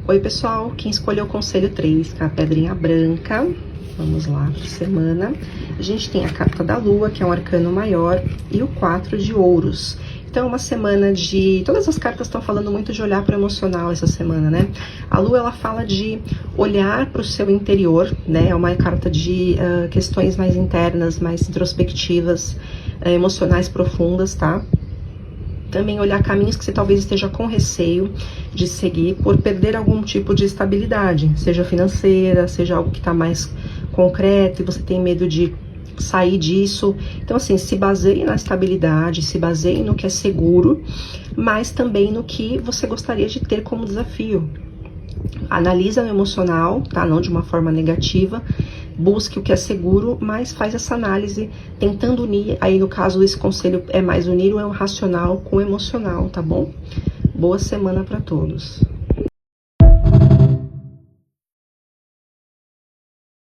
Oi pessoal, quem escolheu o conselho 3, que é a pedrinha branca, vamos lá para semana. A gente tem a carta da lua, que é um arcano maior, e o 4 de ouros. Então, uma semana de... Todas as cartas estão falando muito de olhar para o emocional essa semana, né? A lua, ela fala de olhar para o seu interior, né? É uma carta de questões mais internas, mais introspectivas, emocionais profundas, tá? Também olhar caminhos que você talvez esteja com receio de seguir por perder algum tipo de estabilidade, seja financeira, seja algo que está mais concreto e você tem medo de sair disso. Então, assim, se baseie na estabilidade, se baseie no que é seguro, mas também no que você gostaria de ter como desafio. Analisa o emocional, tá? Não de uma forma negativa. Busque o que é seguro, mas faz essa análise tentando unir, aí no caso esse conselho é mais unir o racional com o emocional, tá bom? Boa semana para todos.